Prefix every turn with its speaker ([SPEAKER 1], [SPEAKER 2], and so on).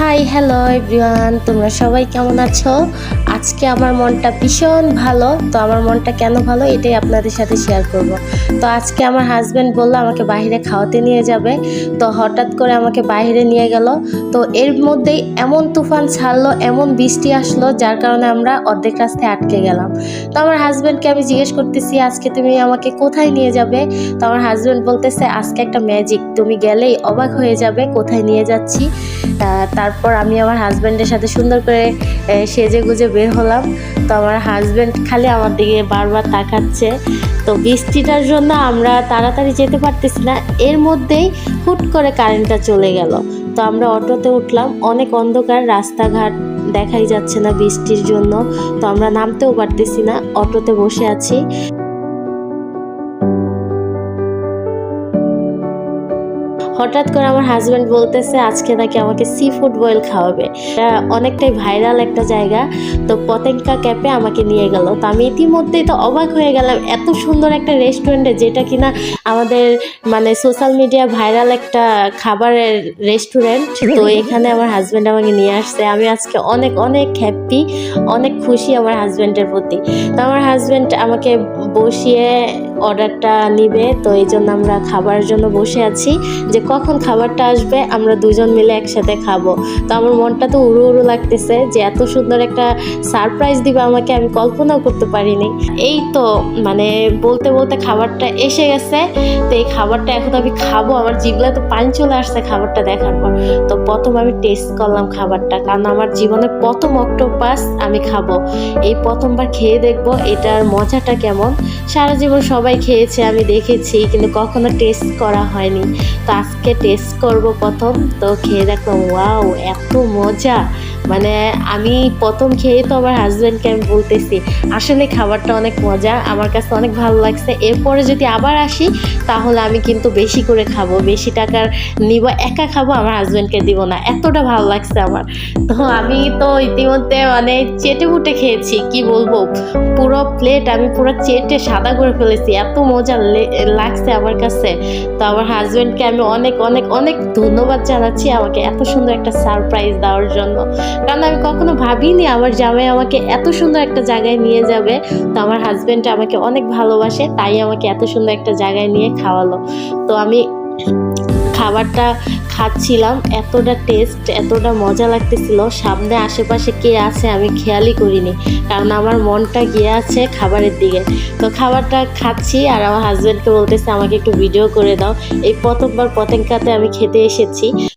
[SPEAKER 1] Hi hello everyone, তোমরা সবাই কেমন আছো? আজকে আমার মনটা ভীষণ ভালো। তো আমার মনটা কেন ভালো এটাই আপনাদের সাথে শেয়ার করব। তো আজকে আমার হাজব্যান্ড বললো আমাকে বাইরে খাওয়াতে নিয়ে যাবে। তো হঠাৎ করে আমাকে বাইরে নিয়ে গেল। তো এর মধ্যেই এমন তুফান ছাড়লো, এমন বৃষ্টি আসলো, যার কারণে আমরা অর্ধেক রাস্তায় আটকে গেলাম। তো আমার হাজব্যান্ডকে আমি জিজ্ঞেস করতেছি, আজকে তুমি আমাকে কোথায় নিয়ে যাবে? তো আমার হাজব্যান্ড বলতেছে, আজকে একটা ম্যাজিক, তুমি গেলেই অবাক হয়ে যাবে কোথায় নিয়ে যাচ্ছি। তারপর আমি আমার হাজব্যান্ডের সাথে সুন্দর করে সেজে গুজে বের হলাম। তো আমার হাজব্যান্ড খালি আমার দিকে বারবার তাকাচ্ছে। তো বৃষ্টিটার জন্য আমরা তাড়াতাড়ি যেতে পারতেছি না, এর মধ্যেই হুট করে কারেন্টটা চলে গেল। তো আমরা অটোতে উঠলাম, অনেক অন্ধকার, রাস্তাঘাট দেখাই যাচ্ছে না বৃষ্টির জন্য। তো আমরা নামতেও পারতেছি না, অটোতে বসে আছি। হঠাৎ করে আমার হাজব্যান্ড বলতেছে আজকে নাকি আমাকে সি ফুড বয়েল খাওয়াবে। এটা অনেকটাই ভাইরাল একটা জায়গা। তো পতেঙ্গা ক্যাফে আমাকে নিয়ে গেল। তো আমি ইতিমধ্যেই তো অবাক হয়ে গেলাম, এত সুন্দর একটা রেস্টুরেন্টে, যেটা কিনা আমাদের মানে সোশ্যাল মিডিয়া ভাইরাল একটা খাবারের রেস্টুরেন্ট। তো এখানে আমার হাজব্যান্ড আমাকে নিয়ে আসছে। আমি আজকে অনেক অনেক হ্যাপি, অনেক খুশি আমার হাজব্যান্ডের প্রতি। তো আমার হাজব্যান্ড আমাকে বসিয়ে অর্ডারটা নিবে। তো এই জন্য আমরা খাবারের জন্য বসে আছি যে কখন খাবারটা আসবে, আমরা দুজন মিলে একসাথে খাবো। তো আমার মনটা তো উড়ু উড়ু লাগতেছে যে এত সুন্দর একটা সারপ্রাইজ দিবে আমাকে, আমি কল্পনাও করতে পারিনি। এই তো মানে বলতে বলতে খাবারটা এসে গেছে। তো এই খাবারটা এখন আমি খাবো, আমার জিভে তো পানি চলে আসছে খাবারটা দেখার পর। তো প্রথম আমি টেস্ট করলাম খাবারটা, কারণ আমার জীবনে প্রথম অক্টোপাস আমি খাবো। এই প্রথমবার খেয়ে দেখবো এটার মজাটা কেমন। সারা জীবন সবাই খেয়েছে, আমি দেখেছি, কিন্তু কখনো টেস্ট করা হয়নি। তো আজকে টেস্ট করব প্রথম। তো খেয়ে দেখলাম, ওয়াও এত মজা! মানে আমি প্রথম খেয়ে তো আমার হাজব্যান্ডকে আমি বলতেছি আসলে খাবারটা অনেক মজা, আমার কাছে অনেক ভালো লাগছে। এরপরে যদি আবার আসি তাহলে আমি কিন্তু বেশি করে খাবো, বেশি টাকার নিব, একা খাবো, আমার হাজব্যান্ডকে দিব না, এতটা ভালো লাগছে আমার। তো আমি তো ইতিমধ্যে মানে চেটে ফুটে খেয়েছি, কি বলবো, পুরো প্লেট আমি পুরো চেটে সাদা করে ফেলেছি, এত মজা লাগছে আমার কাছে। তো আমার হাজব্যান্ডকে আমি অনেক অনেক অনেক ধন্যবাদ জানাচ্ছি আমাকে এত সুন্দর একটা সারপ্রাইজ দেওয়ার জন্য, কারণ আমি কখনো ভাবিনি আমার জামাই আমাকে এত সুন্দর একটা জায়গায় নিয়ে যাবে। তো আমার হাজব্যান্ড আমাকে অনেক ভালোবাসে, তাই আমাকে এত সুন্দর একটা জায়গায় নিয়ে খাওয়ালো। তো আমি খাবারটা খাচ্ছিলাম, এতটা টেস্ট, এতটা মজা লাগতেছিল। সামনে আশেপাশে কে আছে আমি খেয়ালই করিনি, কারণ আমার মনটা গিয়ে আছে খাবারের দিকে। তো খাবারটা খাচ্ছি আর আমার হাজব্যান্ডকে বলতেছে আমাকে একটু ভিডিও করে দাও। এই প্রথমবার পতেঙ্গাতে আমি খেতে এসেছি।